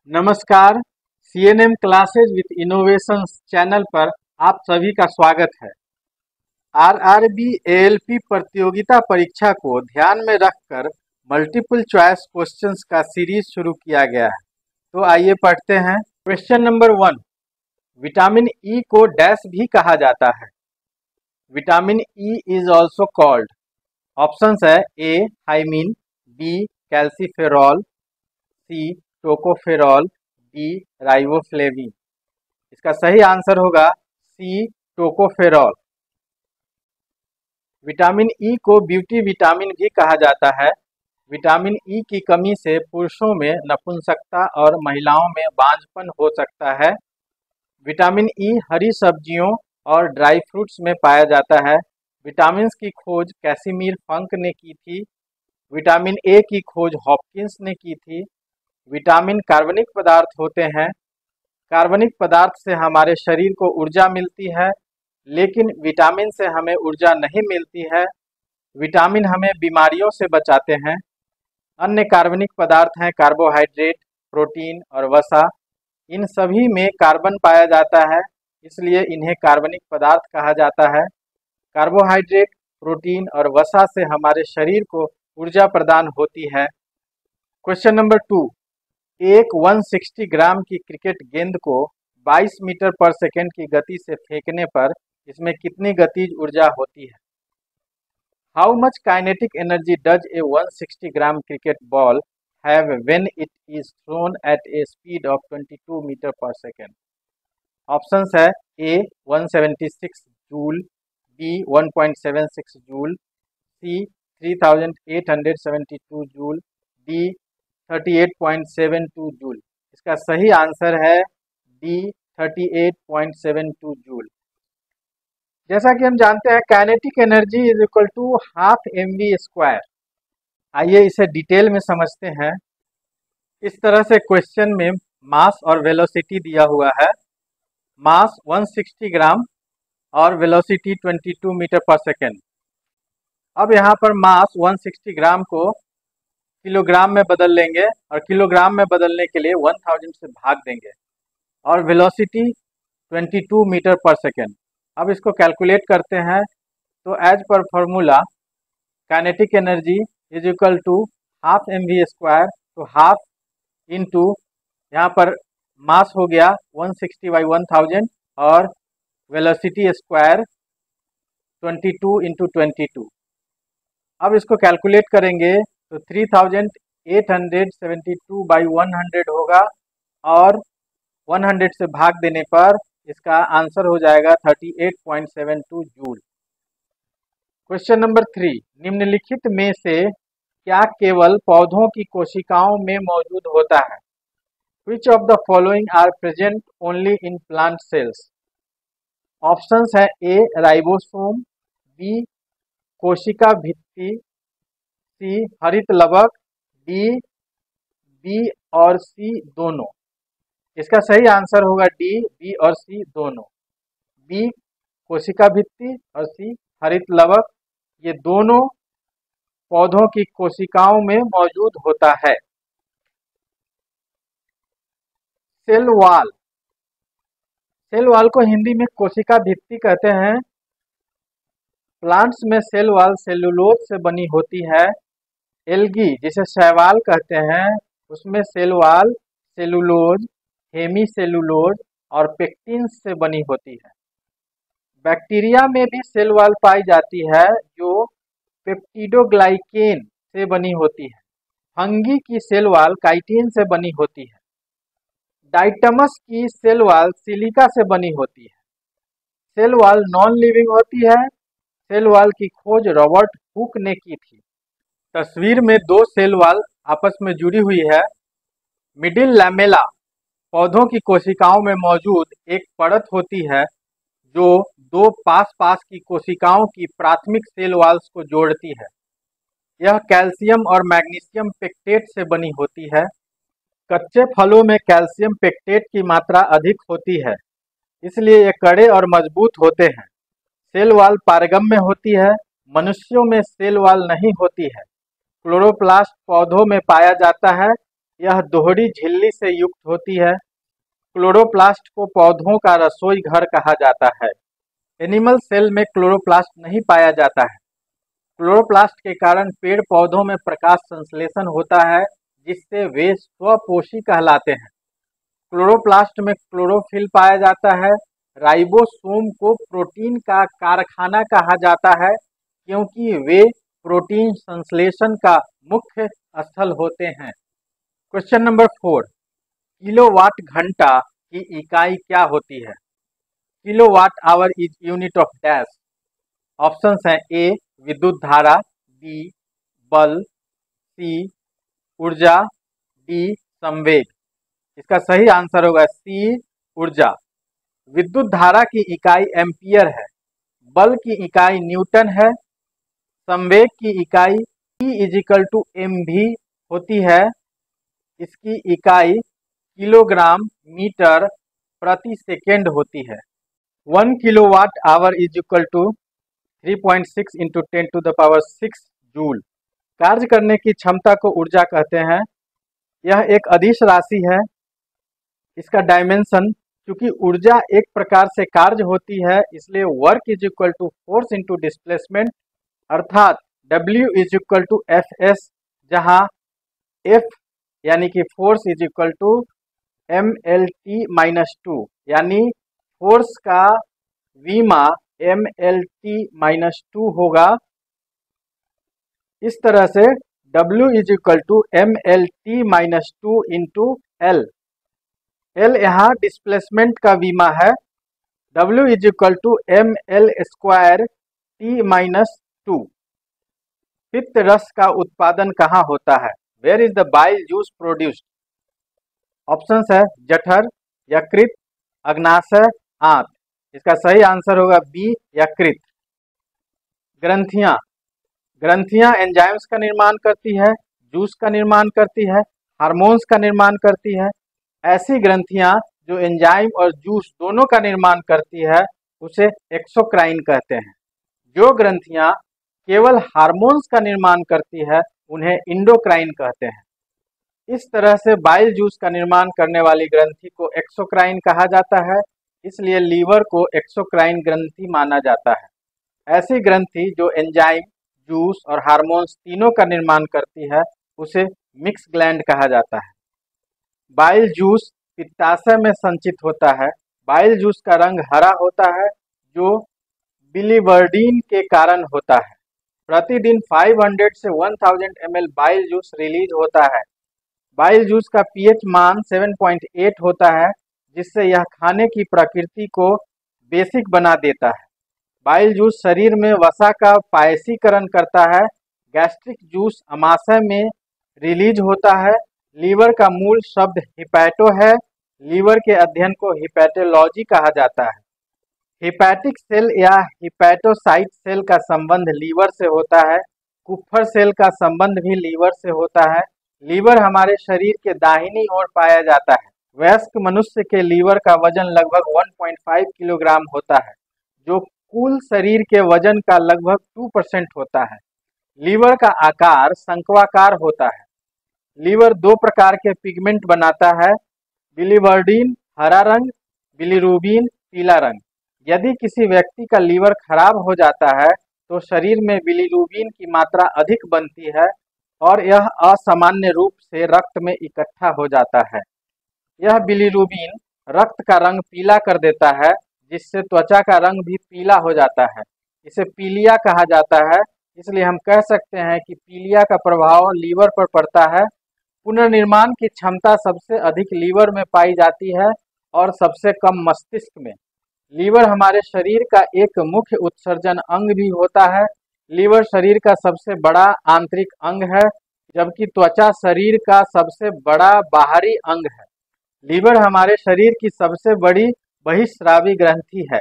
नमस्कार। CNM classes with innovations channel पर आप सभी का स्वागत है। आरआरबी एएलपी प्रतियोगिता परीक्षा को ध्यान में रखकर मल्टीपल चॉइस क्वेश्चंस का सीरीज शुरू किया गया है। तो आइए पढ़ते हैं। क्वेश्चन नंबर 1, विटामिन ई को डैश भी कहा जाता है। Vitamin E is also called. Options है A thiamine, B calciferol, C tocopherol, D riboflavin. इसका सही आंसर होगा सी टोकोफेरॉल। विटामिन ई को ब्यूटी विटामिन भी कहा जाता है। विटामिन ई की कमी से पुरुषों में नपुंसकता और महिलाओं में बांझपन हो सकता है। विटामिन ई हरी सब्जियों और ड्राई फ्रूट्स में पाया जाता है। विटामिन की खोज कैसिमिर फंक ने की थी। विटामिन ए की खोज हॉपकिंस ने की थी। विटामिन कार्बनिक पदार्थ होते हैं। कार्बनिक पदार्थ से हमारे शरीर को ऊर्जा मिलती है, लेकिन विटामिन से हमें ऊर्जा नहीं मिलती है। विटामिन हमें बीमारियों से बचाते हैं। अन्य कार्बनिक पदार्थ हैं कार्बोहाइड्रेट, प्रोटीन और वसा। इन सभी में कार्बन पाया जाता है, इसलिए इन्हें कार्बनिक पदार्थ कहा जाता है। कार्बोहाइड्रेट, प्रोटीन और वसा से हमारे शरीर को ऊर्जा प्रदान होती है। क्वेश्चन नंबर 2, एक 160 ग्राम की क्रिकेट गेंद को 22 मीटर पर सेकेंड की गति से फेंकने पर इसमें कितनी गतिज ऊर्जा होती है? How much kinetic energy does a 160 gram cricket ball have when it is thrown at a speed of 22 metre per second? Options है A 176 joule, B 1.76 joule, C 3872 joule, D 38.72 joule. इसका सही आंसर है D 38.72 joule. जैसा कि हम जानते हैं kinetic energy is equal to half mv square. आइए इसे डिटेल में समझते हैं। इस तरह से क्वेश्चन में मास और वेलोसिटी दिया हुआ है। मास 160 ग्राम और वेलोसिटी 22 मीटर पर सेकेंड। अब यहाँ पर मास 160 ग्राम को किलोग्राम में बदल लेंगे और किलोग्राम में बदलने के लिए 1000 से भाग देंगे और वेलोसिटी 22 मीटर पर सेकेंड। अब इसको कैलकुलेट करते हैं तो as per formula kinetic energy is equal to half mv square, तो हाफ इंटू यहाँ पर मास हो गया 160 बाई 1000 और वेलोसिटी स्क्वायर 22 इंटू 22। अब इसको कैलकुलेट करेंगे तो 3872 बाई 100 होगा और 100 से भाग देने पर इसका आंसर हो जाएगा 38.72 जूल। क्वेश्चन नंबर 3, निम्नलिखित में से क्या केवल पौधों की कोशिकाओं में मौजूद होता है? Which of the following are present only in plant cells? Options है ए राइबोसोम, बी कोशिका भित्ति, सी हरित लवक, डी बी और सी दोनों। इसका सही आंसर होगा डी बी और सी दोनों। बी कोशिका भित्ति और सी हरित लवक, ये दोनों पौधों की कोशिकाओं में मौजूद होता है। सेल वॉल, सेल वॉल को हिंदी में कोशिका भित्ति कहते हैं। प्लांट्स में सेल वॉल सेलुलोज से बनी होती है। एल्गी जिसे शैवाल कहते हैं उसमें cell wall cellulose, hemi cellulose और पेक्टिन्स से बनी होती है। बैक्टीरिया में भी सेल वॉल पाई जाती है जो पेप्टिडोग्लाइकेन से बनी होती है। फंगी की सेल वॉल काइटिन से बनी होती है। डाइटमस की सेल वॉल सिलिका से बनी होती है। सेल वॉल नॉन लिविंग होती है। सेल वॉल की खोज रॉबर्ट हुक ने की थी। तस्वीर में दो सेल वॉल आपस में जुड़ी हुई है। मिडिल लैमेला पौधों की कोशिकाओं में मौजूद एक परत होती है जो दो पास पास की कोशिकाओं की प्राथमिक सेल वॉल्स को जोड़ती है। यह कैल्शियम और मैग्नीशियम पेक्टेट से बनी होती है। कच्चे फलों में कैल्शियम पेक्टेट की मात्रा अधिक होती है, इसलिए ये कड़े और मजबूत होते हैं। सेल वॉल पारगम्य होती है। मनुष्यों में सेल वॉल नहीं होती है। क्लोरोप्लास्ट पौधों में पाया जाता है। यह दोहरी झिल्ली से युक्त होती है। क्लोरोप्लास्ट को पौधों का रसोई घर कहा जाता है। एनिमल सेल में क्लोरोप्लास्ट नहीं पाया जाता है। क्लोरोप्लास्ट के कारण पेड़ पौधों में प्रकाश संश्लेषण होता है, जिससे वे स्वपोषी कहलाते हैं। क्लोरोप्लास्ट में क्लोरोफिल पाया जाता है। राइबोसोम को प्रोटीन का कारखाना कहा जाता है, क्योंकि वे प्रोटीन संश्लेषण का मुख्य स्थल होते हैं। क्वेश्चन नंबर 4, किलोवाट घंटा की इकाई क्या होती है? Kilowatt hour is unit of dash. Options हैं ए विद्युत धारा, बी बल, सी ऊर्जा, डी संवेग। इसका सही आंसर होगा सी ऊर्जा। विद्युत धारा की इकाई एम्पियर है। बल की इकाई न्यूटन है। संवेग की इकाई E इजिकल टू mv होती है। इसकी इकाई किलोग्राम मीटर प्रति सेकेंड होती है। 1 kilowatt hour is equal to 3.6 into 10⁶ joule. कार्य करने की क्षमता को ऊर्जा कहते हैं। यह एक अदिश राशि है। इसका डायमेंशन, क्योंकि ऊर्जा एक प्रकार से कार्य होती है, इसलिए work is equal to force into displacement, अर्थात W is equal to Fs, जहाँ F यानी कि force is equal to MLT-2, यानी फोर्स का विमा MLT-2 होगा। इस तरह से W is equal to MLT-2 into L। L यहाँ डिस्प्लेसमेंट का विमा है। W is equal to ML² T-2। पित्त रस का उत्पादन कहाँ होता है? Where is the bile juice produced? Options है जठर, यकृत, अग्नाशय, आंत। इसका सही आंसर होगा बी यकृत। ग्रंथियां। ग्रंथियां एंजाइम्स का निर्माण करती है, जूस का निर्माण करती है, हार्मोन्स का निर्माण करती है। ऐसी ग्रंथियां जो एंजाइम और जूस दोनों का निर्माण करती है, उसे एक्सोक्राइन कहते हैं। जो ग्रंथियां केवल हार्मोन्स का निर्माण करती है, उन्हें इंडोक्राइन कहते हैं। इस तरह से बाइल जूस का निर्माण करने वाली ग्रंथि को एक्सोक्राइन कहा जाता है, इसलिए लीवर को एक्सोक्राइन ग्रंथि माना जाता है। ऐसी ग्रंथि जो एंजाइम, जूस और हार्मोन्स तीनों का निर्माण करती है, उसे मिक्स ग्लैंड कहा जाता है। बाइल जूस पित्ताशय में संचित होता है। बाइल जूस का रंग हरा होता है, जो बिलीवर्डिन के कारण होता है। प्रतिदिन 500 से 1000 ml बाइल जूस रिलीज होता है। बाइल जूस का pH मान 7.8 होता है, जिससे यह खाने की प्रकृति को बेसिक बना देता है। बाइल जूस शरीर में वसा का पायसीकरण करता है। गैस्ट्रिक जूस अमाशय में रिलीज होता है। लीवर का मूल शब्द हिपैटो है। लीवर के अध्ययन को हिपैटोलॉजी कहा जाता है। हिपैटिक सेल या हिपैटोसाइट सेल का संबंध लीवर से होता है। कुप्फर सेल का संबंध भी लीवर से होता है। लीवर हमारे शरीर के दाहिनी ओर पाया जाता है। वयस्क मनुष्य के लीवर का वजन लगभग 1.5 किलोग्राम होता है, जो कुल शरीर के वजन का लगभग 2% होता है। लीवर का आकार शंक्वाकार होता है। लीवर दो प्रकार के पिगमेंट बनाता है, बिलीवर्डिन हरा रंग, बिलीरुबिन पीला रंग। यदि किसी व्यक्ति का लीवर खराब हो जाता है, तो शरीर में बिलीरुबिन की मात्रा अधिक बनती है और यह असामान्य रूप से रक्त में इकट्ठा हो जाता है। यह बिलीरुबिन रक्त का रंग पीला कर देता है, जिससे त्वचा का रंग भी पीला हो जाता है। इसे पीलिया कहा जाता है। इसलिए हम कह सकते हैं कि पीलिया का प्रभाव लीवर पर पड़ता है। पुनर्निर्माण की क्षमता सबसे अधिक लीवर में पाई जाती है और सबसे कम मस्तिष्क में। लीवर हमारे शरीर का एक मुख्य उत्सर्जन अंग भी होता है। लीवर शरीर का सबसे बड़ा आंतरिक अंग है, जबकि त्वचा शरीर का सबसे बड़ा बाहरी अंग है। लीवर हमारे शरीर की सबसे बड़ी बहिस्रावी ग्रंथि है।